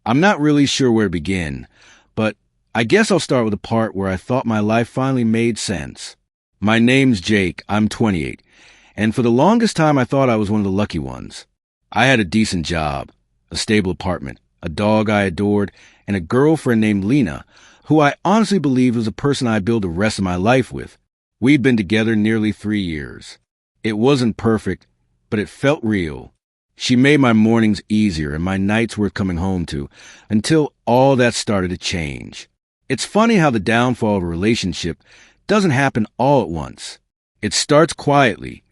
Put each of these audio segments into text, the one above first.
I'm not really sure where to begin, but I guess I'll start with the part where I thought my life finally made sense. My name's Jake, I'm 28, and for the longest time I thought I was one of the lucky ones. I had a decent job, a stable apartment, a dog I adored, and a girlfriend named Lena, who I honestly believed was a person I'd build the rest of my life with. We'd been together nearly 3 years. It wasn't perfect, but it felt real. She made my mornings easier and my nights worth coming home to, until all that started to change. It's funny how the downfall of a relationship doesn't happen all at once. It starts quietly,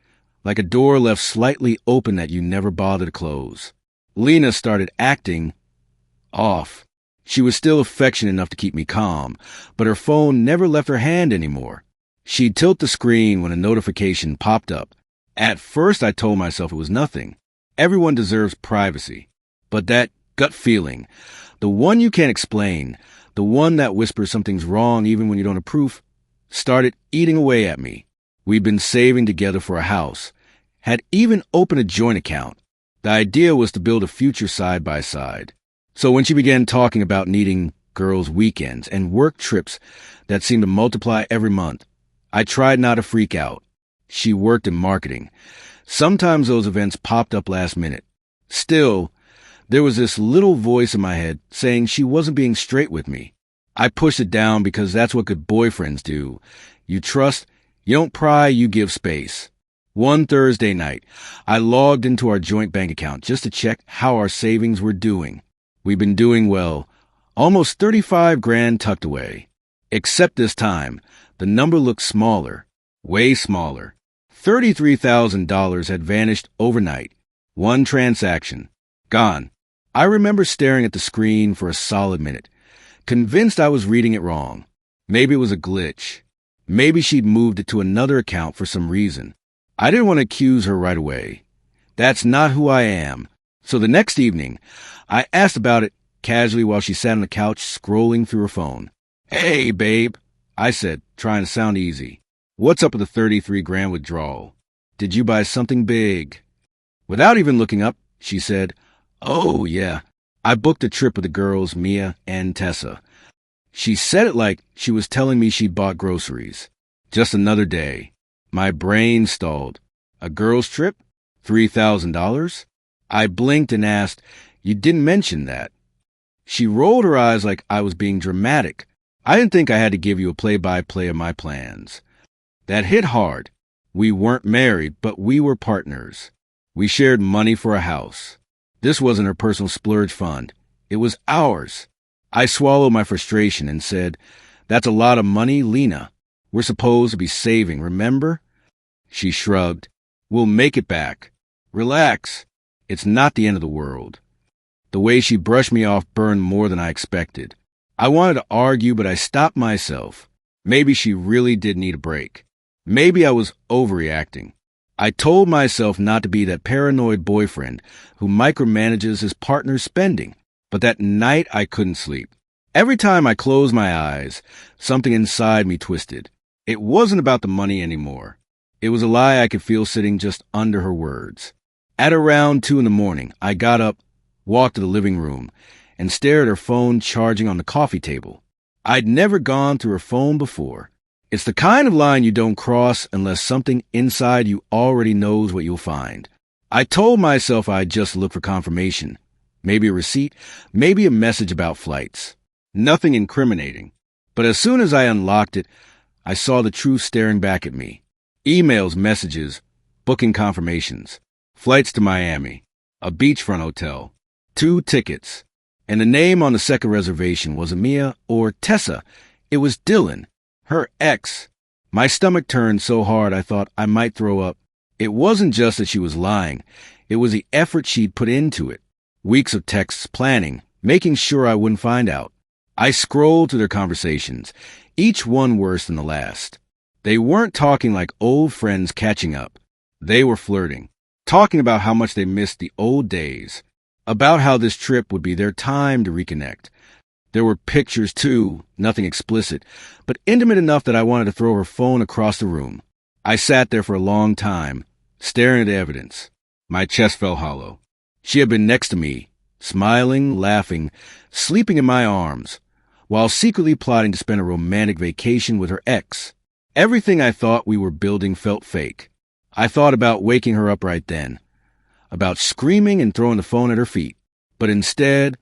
like a door left slightly open that you never bothered to close. Lena started acting off. She was still affectionate enough to keep me calm, but her phone never left her hand anymore. She'd tilt the screen when a notification popped up. At first I told myself it was nothing. Everyone deserves privacy. But that gut feeling, the one you can't explain, the one that whispers something's wrong even when you don't approve, started eating away at me. We'd been saving together for a house, had even opened a joint account. The idea was to build a future side by side. So when she began talking about needing girls' weekends and work trips that seemed to multiply every month, I tried not to freak out. She worked in marketing. Sometimes those events popped up last minute. Still, there was this little voice in my head saying she wasn't being straight with me. I pushed it down because that's what good boyfriends do. You trust, you don't pry, you give space. One Thursday night, I logged into our joint bank account just to check how our savings were doing. We've been doing well, almost 35 grand tucked away. Except this time, the number looked smaller, way smaller. $33,000 had vanished overnight. One transaction. Gone. I remember staring at the screen for a solid minute, convinced I was reading it wrong. Maybe it was a glitch. Maybe she'd moved it to another account for some reason. I didn't want to accuse her right away. That's not who I am. So the next evening, I asked about it casually while she sat on the couch scrolling through her phone. "Hey, babe," I said, trying to sound easy. "What's up with the 33 grand withdrawal? Did you buy something big?" Without even looking up, she said, "Oh, yeah. I booked a trip with the girls, Mia and Tessa." She said it like she was telling me she'd bought groceries. Just another day. My brain stalled. A girls' trip? $3,000? I blinked and asked, "You didn't mention that." She rolled her eyes like I was being dramatic. I didn't think I had to give you a play-by-play of my plans. That hit hard. We weren't married, but we were partners. We shared money for a house. This wasn't her personal splurge fund. It was ours. I swallowed my frustration and said, "That's a lot of money, Lena. We're supposed to be saving, remember?" She shrugged. "We'll make it back. Relax. It's not the end of the world." The way she brushed me off burned more than I expected. I wanted to argue, but I stopped myself. Maybe she really did need a break. Maybe I was overreacting. I told myself not to be that paranoid boyfriend who micromanages his partner's spending. But that night I couldn't sleep. Every time I closed my eyes, something inside me twisted. It wasn't about the money anymore. It was a lie I could feel sitting just under her words. At around 2 a.m, I got up, walked to the living room, and stared at her phone charging on the coffee table. I'd never gone through her phone before. It's the kind of line you don't cross unless something inside you already knows what you'll find. I told myself I'd just look for confirmation. Maybe a receipt, maybe a message about flights. Nothing incriminating. But as soon as I unlocked it, I saw the truth staring back at me. Emails, messages, booking confirmations, flights to Miami, a beachfront hotel, 2 tickets. And the name on the second reservation wasn't Mia or Tessa. It was Dylan, her ex. My stomach turned so hard I thought I might throw up. It wasn't just that she was lying. It was the effort she'd put into it. Weeks of texts, planning, making sure I wouldn't find out. I scrolled through their conversations, each one worse than the last. They weren't talking like old friends catching up. They were flirting, talking about how much they missed the old days, about how this trip would be their time to reconnect. There were pictures, too, nothing explicit, but intimate enough that I wanted to throw her phone across the room. I sat there for a long time, staring at the evidence. My chest felt hollow. She had been next to me, smiling, laughing, sleeping in my arms, while secretly plotting to spend a romantic vacation with her ex. Everything I thought we were building felt fake. I thought about waking her up right then, about screaming and throwing the phone at her feet. But instead,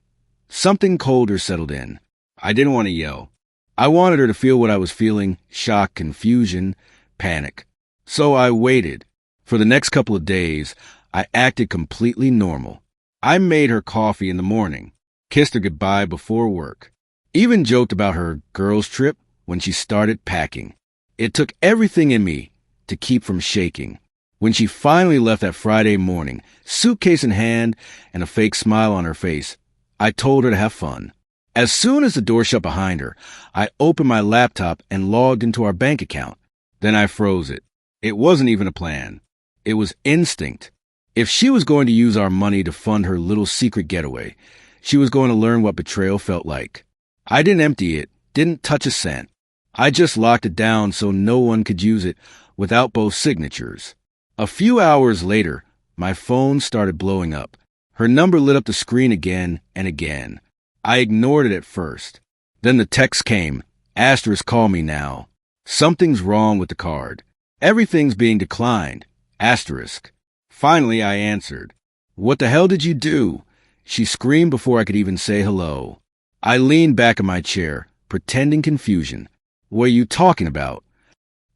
something colder settled in. I didn't want to yell. I wanted her to feel what I was feeling: shock, confusion, panic. So I waited. For the next couple of days, I acted completely normal. I made her coffee in the morning, kissed her goodbye before work, even joked about her girls' trip when she started packing. It took everything in me to keep from shaking. When she finally left that Friday morning, suitcase in hand and a fake smile on her face, I told her to have fun. As soon as the door shut behind her, I opened my laptop and logged into our bank account. Then I froze it. It wasn't even a plan. It was instinct. If she was going to use our money to fund her little secret getaway, she was going to learn what betrayal felt like. I didn't empty it, didn't touch a cent. I just locked it down so no one could use it without both signatures. A few hours later, my phone started blowing up. Her number lit up the screen again and again. I ignored it at first. Then the text came. Asterisk, call me now. Something's wrong with the card. Everything's being declined. Asterisk. Finally, I answered. What the hell did you do? She screamed before I could even say hello. I leaned back in my chair, pretending confusion. What are you talking about?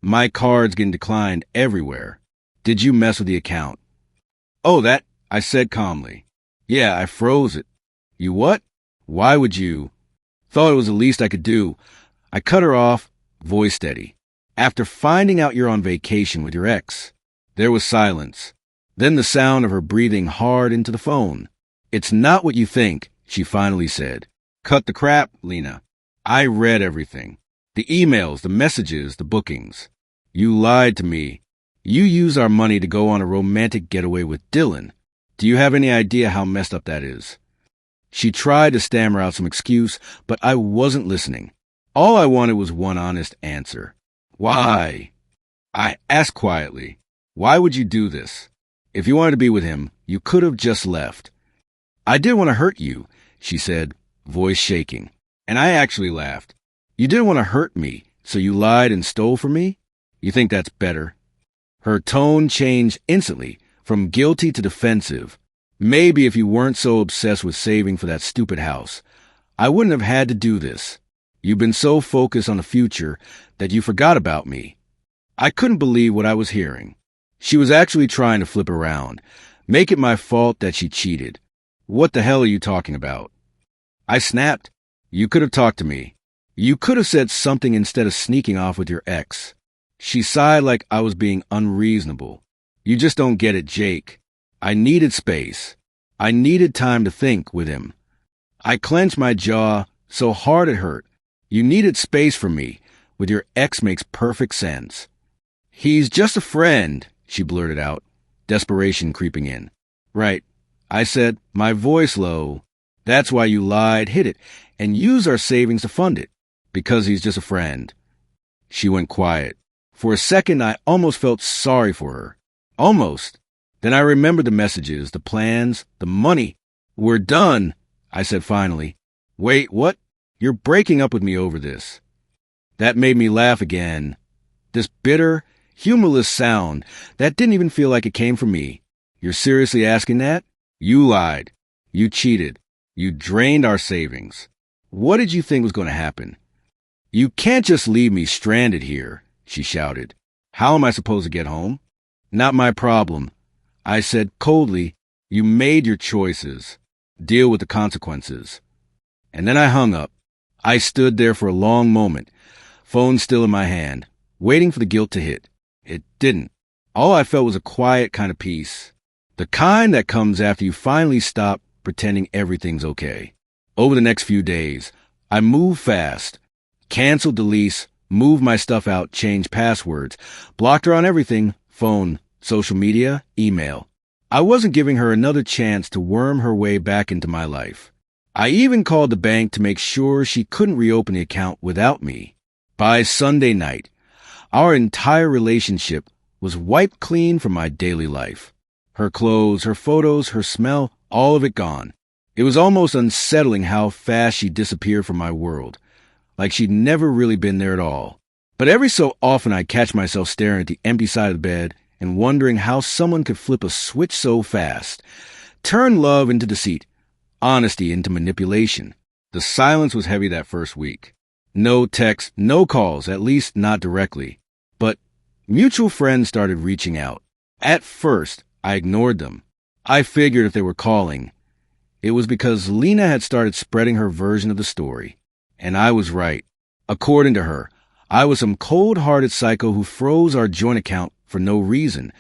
My card's getting declined everywhere. Did you mess with the account? Oh, that, I said calmly. Yeah, I froze it. You what? Why would you? Thought it was the least I could do. I cut her off, voice steady. After finding out you're on vacation with your ex. There was silence. Then the sound of her breathing hard into the phone. It's not what you think, she finally said. Cut the crap, Lena. I read everything. The emails, the messages, the bookings. You lied to me. You used our money to go on a romantic getaway with Dylan. Do you have any idea how messed up that is? She tried to stammer out some excuse, but I wasn't listening. All I wanted was one honest answer. Why? I asked quietly. Why would you do this? If you wanted to be with him, you could have just left. I didn't want to hurt you, she said, voice shaking. And I actually laughed. You didn't want to hurt me, so you lied and stole from me? You think that's better? Her tone changed instantly, from guilty to defensive. Maybe if you weren't so obsessed with saving for that stupid house, I wouldn't have had to do this. You've been so focused on the future that you forgot about me. I couldn't believe what I was hearing. She was actually trying to flip around, make it my fault that she cheated. What the hell are you talking about? I snapped. You could have talked to me. You could have said something instead of sneaking off with your ex. She sighed like I was being unreasonable. You just don't get it, Jake. I needed space. I needed time to think with him. I clenched my jaw so hard it hurt. You needed space from me. With your ex makes perfect sense. He's just a friend, she blurted out, desperation creeping in. Right, I said, my voice low. That's why you lied, hid it, and used our savings to fund it. Because he's just a friend. She went quiet. For a second, I almost felt sorry for her. Almost. Then I remembered the messages, the plans, the money. We're done, I said finally. Wait, what? You're breaking up with me over this. That made me laugh again. This bitter, humorless sound that didn't even feel like it came from me. You're seriously asking that? You lied. You cheated. You drained our savings. What did you think was going to happen? You can't just leave me stranded here, she shouted. How am I supposed to get home? Not my problem. I said coldly, you made your choices. Deal with the consequences. And then I hung up. I stood there for a long moment, phone still in my hand, waiting for the guilt to hit. It didn't. All I felt was a quiet kind of peace. The kind that comes after you finally stop pretending everything's okay. Over the next few days, I moved fast, canceled the lease, moved my stuff out, changed passwords, blocked her on everything, phone, social media, email. I wasn't giving her another chance to worm her way back into my life. I even called the bank to make sure she couldn't reopen the account without me. By Sunday night, our entire relationship was wiped clean from my daily life. Her clothes, her photos, her smell, all of it gone. It was almost unsettling how fast she disappeared from my world, like she'd never really been there at all. But every so often I'd catch myself staring at the empty side of the bed and wondering how someone could flip a switch so fast, turn love into deceit, honesty into manipulation. The silence was heavy that first week. No texts, no calls, at least not directly. But mutual friends started reaching out. At first, I ignored them. I figured if they were calling, it was because Lena had started spreading her version of the story. And I was right. According to her, I was some cold-hearted psycho who froze our joint account for no reason,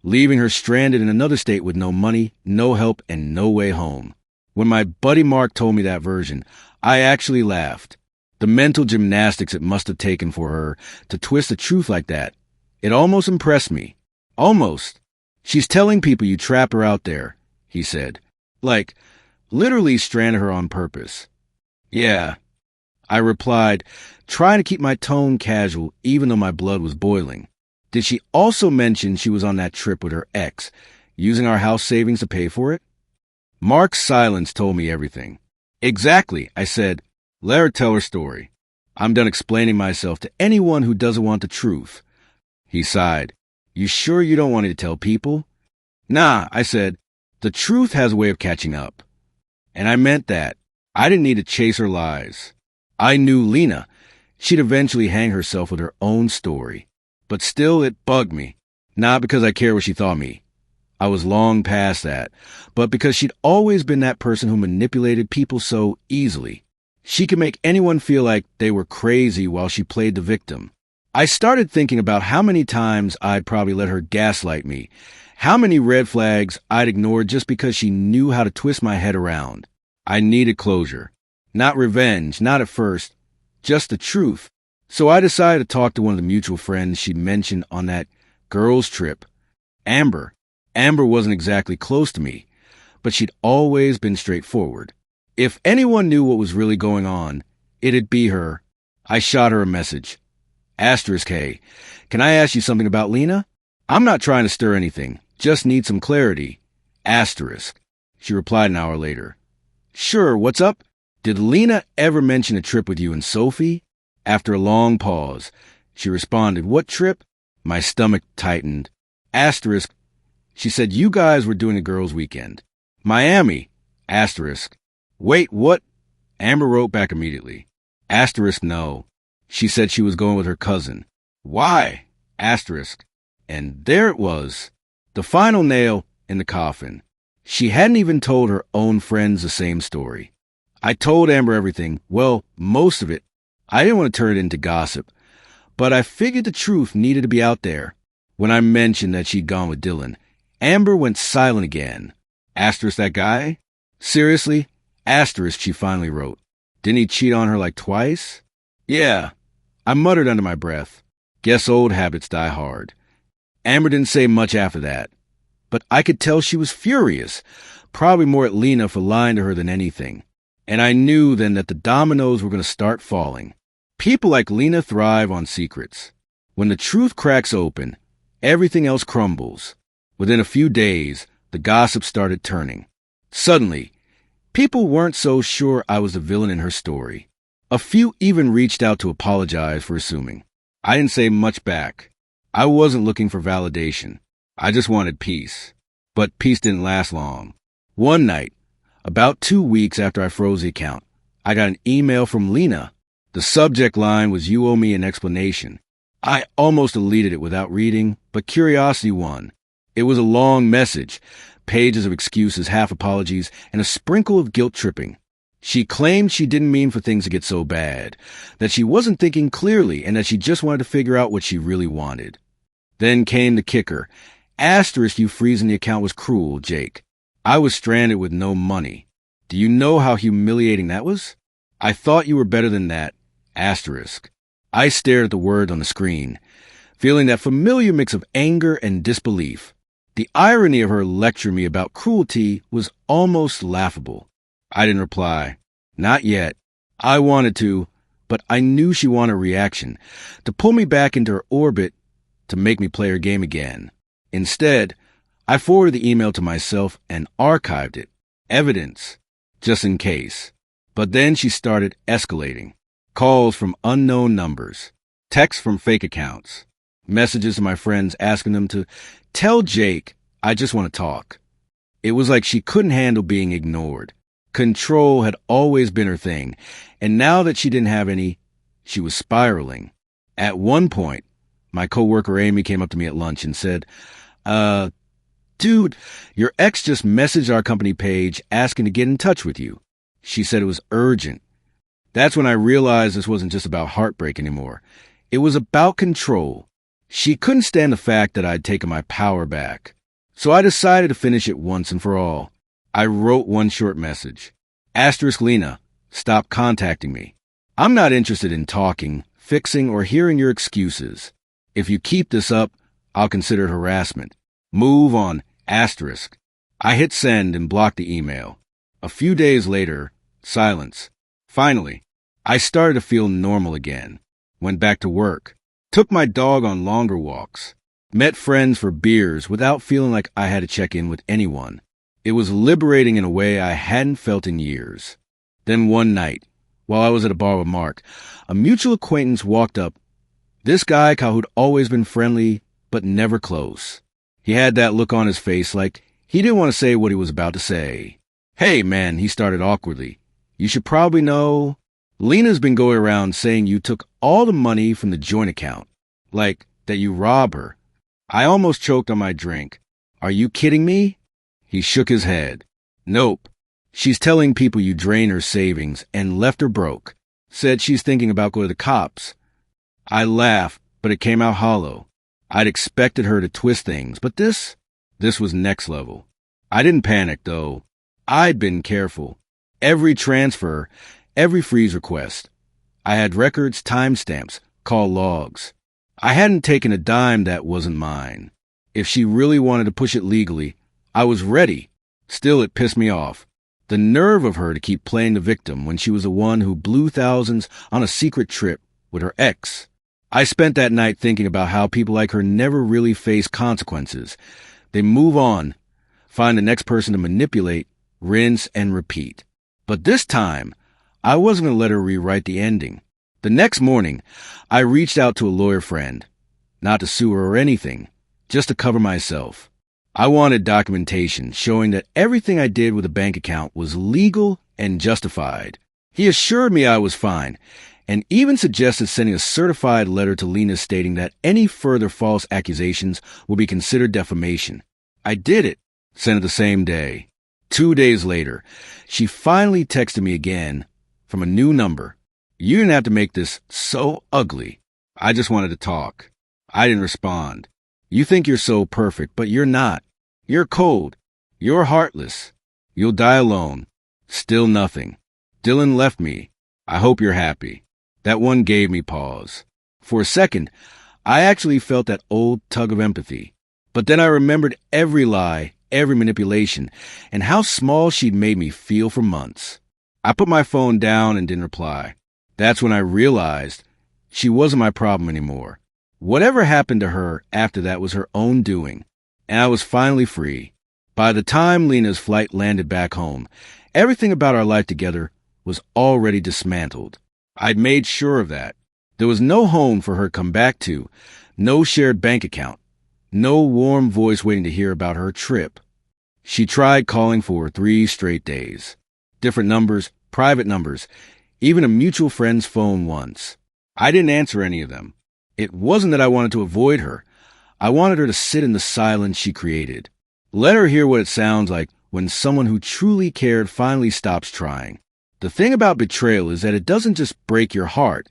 leaving her stranded in another state with no money, no help, and no way home. When my buddy Mark told me that version, I actually laughed. The mental gymnastics it must have taken for her to twist the truth like that. It almost impressed me. Almost. She's telling people you trap her out there, he said. Like, literally stranded her on purpose. Yeah, I replied, trying to keep my tone casual even though my blood was boiling. Did she also mention she was on that trip with her ex, using our house savings to pay for it? Mark's silence told me everything. Exactly, I said. Let her tell her story. I'm done explaining myself to anyone who doesn't want the truth. He sighed. You sure you don't want me to tell people? Nah, I said. The truth has a way of catching up. And I meant that. I didn't need to chase her lies. I knew Lena. She'd eventually hang herself with her own story. But still, it bugged me. Not because I cared what she thought me. I was long past that. But because she'd always been that person who manipulated people so easily. She could make anyone feel like they were crazy while she played the victim. I started thinking about how many times I'd probably let her gaslight me. How many red flags I'd ignored just because she knew how to twist my head around. I needed closure. Not revenge, not at first. Just the truth. So I decided to talk to one of the mutual friends she'd mentioned on that girls' trip. Amber. Amber wasn't exactly close to me, but she'd always been straightforward. If anyone knew what was really going on, it'd be her. I shot her a message. *Hey, can I ask you something about Lena? I'm not trying to stir anything, just need some clarity. She replied an hour later. Sure, what's up? Did Lena ever mention a trip with you and Sophie? After a long pause, she responded, What trip? My stomach tightened. She said you guys were doing a girls' weekend. Miami. Wait, what? Amber wrote back immediately. No. She said she was going with her cousin. Why? And there it was. The final nail in the coffin. She hadn't even told her own friends the same story. I told Amber everything. Well, most of it. I didn't want to turn it into gossip. But I figured the truth needed to be out there. When I mentioned that she'd gone with Dylan, Amber went silent again. That guy? Seriously? She finally wrote. Didn't he cheat on her like twice? Yeah. I muttered under my breath. Guess old habits die hard. Amber didn't say much after that. But I could tell she was furious. Probably more at Lena for lying to her than anything. And I knew then that the dominoes were going to start falling. People like Lena thrive on secrets. When the truth cracks open, everything else crumbles. Within a few days, the gossip started turning. Suddenly, people weren't so sure I was the villain in her story. A few even reached out to apologize for assuming. I didn't say much back. I wasn't looking for validation. I just wanted peace. But peace didn't last long. One night, about 2 weeks after I froze the account, I got an email from Lena. The subject line was, You owe me an explanation. I almost deleted it without reading, but curiosity won. It was a long message, pages of excuses, half apologies, and a sprinkle of guilt tripping. She claimed she didn't mean for things to get so bad, that she wasn't thinking clearly, and that she just wanted to figure out what she really wanted. Then came the kicker. You freezing the account was cruel, Jake. I was stranded with no money. Do you know how humiliating that was? I thought you were better than that. I stared at the word on the screen, feeling that familiar mix of anger and disbelief. The irony of her lecturing me about cruelty was almost laughable. I didn't reply. Not yet. I wanted to, but I knew she wanted a reaction, to pull me back into her orbit, to make me play her game again. Instead, I forwarded the email to myself and archived it. Evidence. just in case. But then she started escalating. Calls from unknown numbers, texts from fake accounts, messages to my friends asking them to tell Jake I just want to talk. It was like she couldn't handle being ignored. Control had always been her thing, and now that she didn't have any, she was spiraling. At one point, my coworker Amy came up to me at lunch and said, dude, your ex just messaged our company page asking to get in touch with you. She said it was urgent. That's when I realized this wasn't just about heartbreak anymore. It was about control. She couldn't stand the fact that I'd taken my power back. So I decided to finish it once and for all. I wrote one short message. Lena, stop contacting me. I'm not interested in talking, fixing, or hearing your excuses. If you keep this up, I'll consider it harassment. Move on, *. I hit send and blocked the email. A few days later, silence. Finally, I started to feel normal again. Went back to work. Took my dog on longer walks. Met friends for beers without feeling like I had to check in with anyone. It was liberating in a way I hadn't felt in years. Then one night, while I was at a bar with Mark, a mutual acquaintance walked up. This guy who'd always been friendly, but never close. He had that look on his face like he didn't want to say what he was about to say. Hey, man, he started awkwardly. You should probably know. Lena's been going around saying you took all the money from the joint account. Like that you robbed her. I almost choked on my drink. Are you kidding me? He shook his head. Nope. She's telling people you drained her savings and left her broke. Said she's thinking about going to the cops. I laughed, but it came out hollow. I'd expected her to twist things, but this was next level. I didn't panic, though. I'd been careful. Every transfer, every freeze request. I had records, timestamps, call logs. I hadn't taken a dime that wasn't mine. If she really wanted to push it legally, I was ready. Still, it pissed me off. The nerve of her to keep playing the victim when she was the one who blew thousands on a secret trip with her ex. I spent that night thinking about how people like her never really face consequences. They move on, find the next person to manipulate, rinse, and repeat. But this time, I wasn't going to let her rewrite the ending. The next morning, I reached out to a lawyer friend, not to sue her or anything, just to cover myself. I wanted documentation showing that everything I did with a bank account was legal and justified. He assured me I was fine, and even suggested sending a certified letter to Lena stating that any further false accusations will be considered defamation. I did it, sent it the same day. 2 days later, she finally texted me again from a new number. You didn't have to make this so ugly. I just wanted to talk. I didn't respond. You think you're so perfect, but you're not. You're cold. You're heartless. You'll die alone. Still nothing. Dylan left me. I hope you're happy. That one gave me pause. For a second, I actually felt that old tug of empathy. But then I remembered every lie, every manipulation, and how small she'd made me feel for months. I put my phone down and didn't reply. That's when I realized she wasn't my problem anymore. Whatever happened to her after that was her own doing, and I was finally free. By the time Lena's flight landed back home, everything about our life together was already dismantled. I'd made sure of that. There was no home for her to come back to, no shared bank account, no warm voice waiting to hear about her trip. She tried calling for 3 straight days. Different numbers, private numbers, even a mutual friend's phone once. I didn't answer any of them. It wasn't that I wanted to avoid her. I wanted her to sit in the silence she created. Let her hear what it sounds like when someone who truly cared finally stops trying. The thing about betrayal is that it doesn't just break your heart.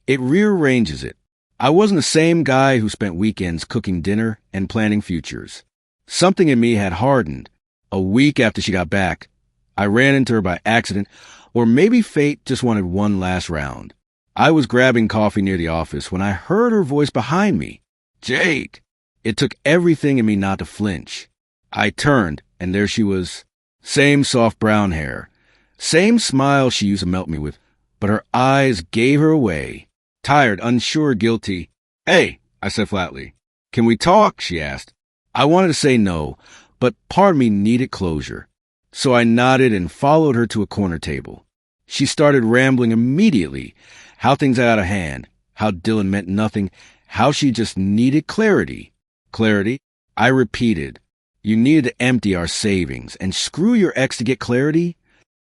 It rearranges it. I wasn't the same guy who spent weekends cooking dinner and planning futures. Something in me had hardened. A week after she got back, I ran into her by accident, or maybe fate just wanted one last round. I was grabbing coffee near the office when I heard her voice behind me. Jake! It took everything in me not to flinch. I turned, and there she was. Same soft brown hair. Same smile she used to melt me with, but her eyes gave her away. Tired, unsure, guilty. Hey, I said flatly. Can we talk? She asked. I wanted to say no, but part of me needed closure. So I nodded and followed her to a corner table. She started rambling immediately. How things got out of hand, how Dylan meant nothing, how she just needed clarity. Clarity? I repeated. You needed to empty our savings and screw your ex to get clarity?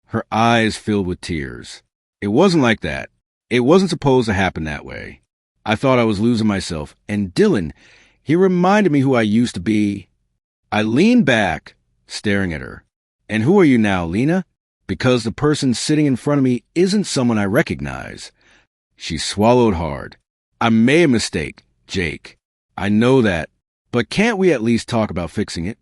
Her eyes filled with tears. It wasn't like that. It wasn't supposed to happen that way. I thought I was losing myself, and Dylan, he reminded me who I used to be. I leaned back, staring at her. And who are you now, Lena? Because the person sitting in front of me isn't someone I recognize. She swallowed hard. I made a mistake, Jake. I know that. But can't we at least talk about fixing it?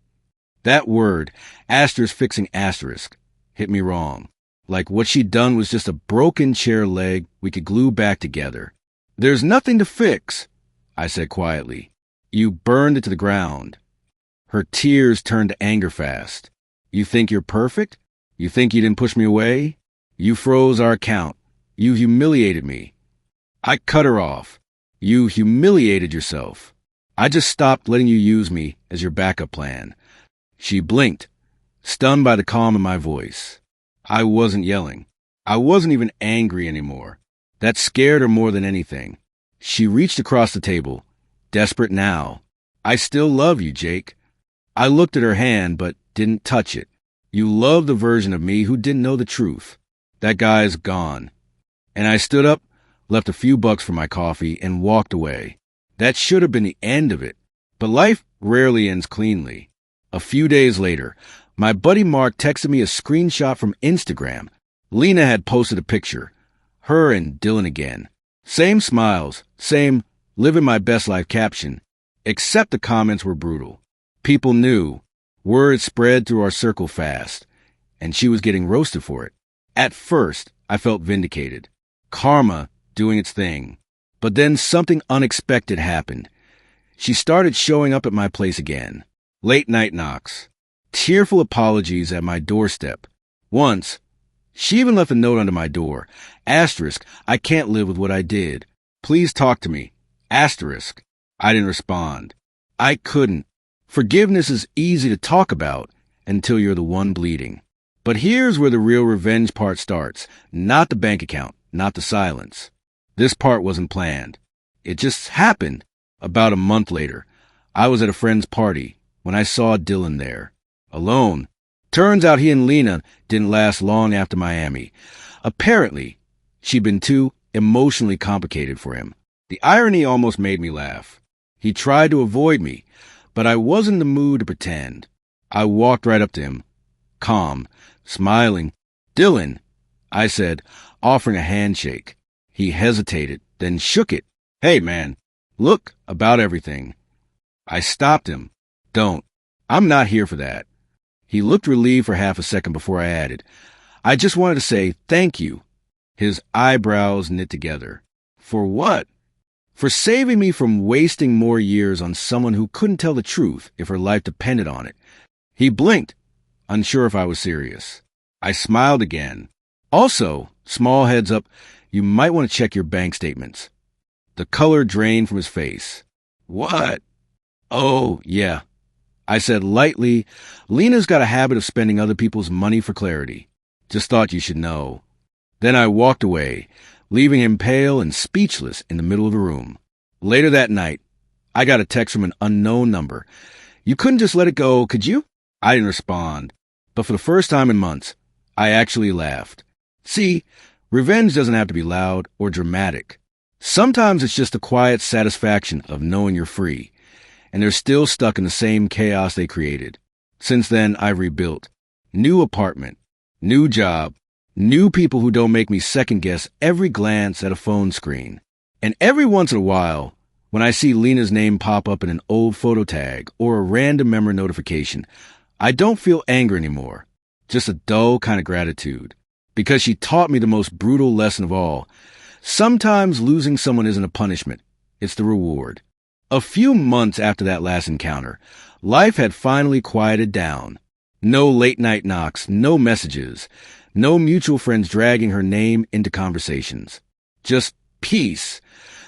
That word, fixing asterisk, hit me wrong. Like what she'd done was just a broken chair leg we could glue back together. There's nothing to fix, I said quietly. You burned it to the ground. Her tears turned to anger fast. You think you're perfect? You think you didn't push me away? You froze our account. You humiliated me. I cut her off. You humiliated yourself. I just stopped letting you use me as your backup plan. She blinked, stunned by the calm in my voice. I wasn't yelling. I wasn't even angry anymore. That scared her more than anything. She reached across the table, desperate now. I still love you, Jake. I looked at her hand, but didn't touch it. You love the version of me who didn't know the truth. That guy's gone. And I stood up, left a few bucks for my coffee, and walked away. That should have been the end of it. But life rarely ends cleanly. A few days later, my buddy Mark texted me a screenshot from Instagram. Lena had posted a picture. Her and Dylan again. Same smiles, same living my best life caption, except the comments were brutal. People knew. Word spread through our circle fast, and she was getting roasted for it. At first, I felt vindicated. Karma doing its thing. But then something unexpected happened. She started showing up at my place again. Late night knocks. Tearful apologies at my doorstep. Once, she even left a note under my door. Asterisk, I can't live with what I did. Please talk to me. Asterisk. I didn't respond. I couldn't. Forgiveness is easy to talk about until you're the one bleeding. But here's where the real revenge part starts. Not the bank account, not the silence. This part wasn't planned. It just happened. About a month later, I was at a friend's party when I saw Dylan there, alone. Turns out he and Lena didn't last long after Miami. Apparently, she'd been too emotionally complicated for him. The irony almost made me laugh. He tried to avoid me, but I wasn't in the mood to pretend. I walked right up to him, calm, smiling. Dylan, I said, offering a handshake. He hesitated, then shook it. Hey, man, look, about everything. I stopped him. Don't. I'm not here for that. He looked relieved for half a second before I added, I just wanted to say thank you. His eyebrows knit together. For what? For saving me from wasting more years on someone who couldn't tell the truth if her life depended on it. He blinked, unsure if I was serious. I smiled again. Also, small heads up, you might want to check your bank statements. The color drained from his face. What? Oh, yeah. I said lightly, Lena's got a habit of spending other people's money for clarity. Just thought you should know. Then I walked away, leaving him pale and speechless in the middle of the room. Later that night, I got a text from an unknown number. You couldn't just let it go, could you? I didn't respond. But for the first time in months, I actually laughed. See, revenge doesn't have to be loud or dramatic. Sometimes it's just the quiet satisfaction of knowing you're free, and they're still stuck in the same chaos they created. Since then, I've rebuilt. New apartment, new job, new people who don't make me second-guess every glance at a phone screen. And every once in a while, when I see Lena's name pop up in an old photo tag or a random memory notification, I don't feel anger anymore, just a dull kind of gratitude. Because she taught me the most brutal lesson of all. Sometimes losing someone isn't a punishment, it's the reward. A few months after that last encounter, life had finally quieted down. No late-night knocks, no messages, no mutual friends dragging her name into conversations. Just peace,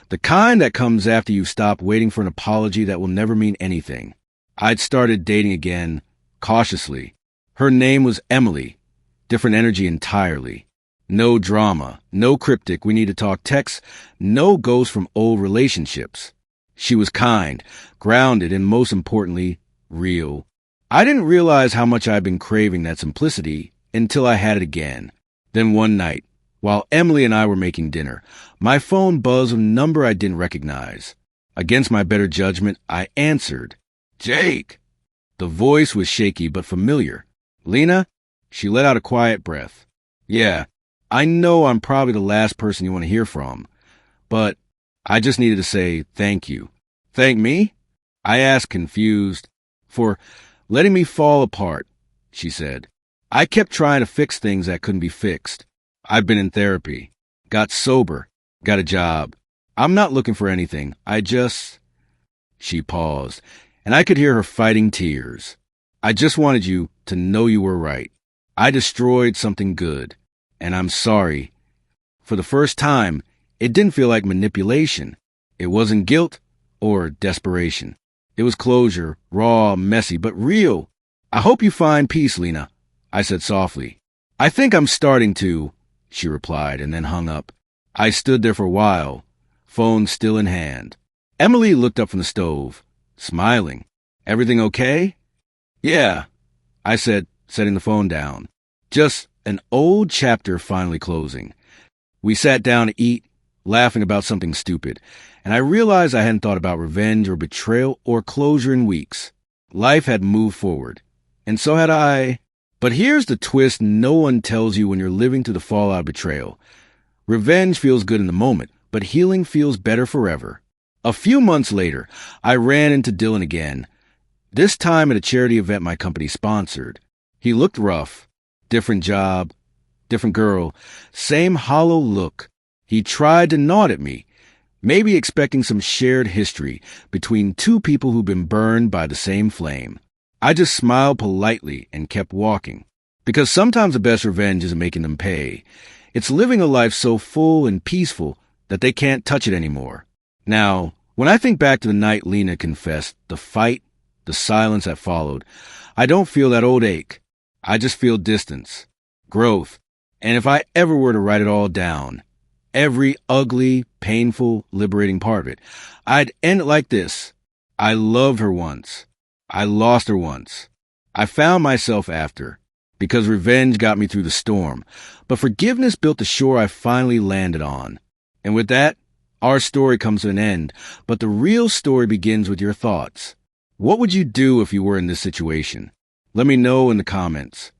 the kind that comes after you stop waiting for an apology that will never mean anything. I'd started dating again, cautiously. Her name was Emily. Different energy entirely. No drama, no cryptic, we need to talk text, no ghosts from old relationships. She was kind, grounded, and most importantly, real. I didn't realize how much I'd been craving that simplicity until I had it again. Then one night, while Emily and I were making dinner, my phone buzzed with a number I didn't recognize. Against my better judgment, I answered. Jake! The voice was shaky but familiar. Lena? She let out a quiet breath. Yeah, I know I'm probably the last person you want to hear from, but I just needed to say thank you. Thank me? I asked, confused. For letting me fall apart, she said. I kept trying to fix things that couldn't be fixed. I've been in therapy, got sober, got a job. I'm not looking for anything. She paused, and I could hear her fighting tears. I just wanted you to know you were right. I destroyed something good, and I'm sorry. For the first time, it didn't feel like manipulation. It wasn't guilt or desperation. It was closure, raw, messy, but real. I hope you find peace, Lena, I said softly. I think I'm starting to, she replied, and then hung up. I stood there for a while, phone still in hand. Emily looked up from the stove, smiling. Everything okay? Yeah, I said, setting the phone down. Just an old chapter finally closing. We sat down to eat, laughing about something stupid, and I realized I hadn't thought about revenge or betrayal or closure in weeks. Life had moved forward, and so had I. But here's the twist no one tells you when you're living through the fallout of betrayal. Revenge feels good in the moment, but healing feels better forever. A few months later, I ran into Dylan again, this time at a charity event my company sponsored. He looked rough. Different job, different girl, same hollow look. He tried to nod at me, maybe expecting some shared history between two people who've been burned by the same flame. I just smiled politely and kept walking. Because sometimes the best revenge isn't making them pay. It's living a life so full and peaceful that they can't touch it anymore. Now, when I think back to the night Lena confessed, the fight, the silence that followed, I don't feel that old ache. I just feel distance, growth, and if I ever were to write it all down, every ugly, painful, liberating part of it, I'd end it like this. I loved her once. I lost her once. I found myself after, because revenge got me through the storm, but forgiveness built the shore I finally landed on. And with that, our story comes to an end, but the real story begins with your thoughts. What would you do if you were in this situation? Let me know in the comments.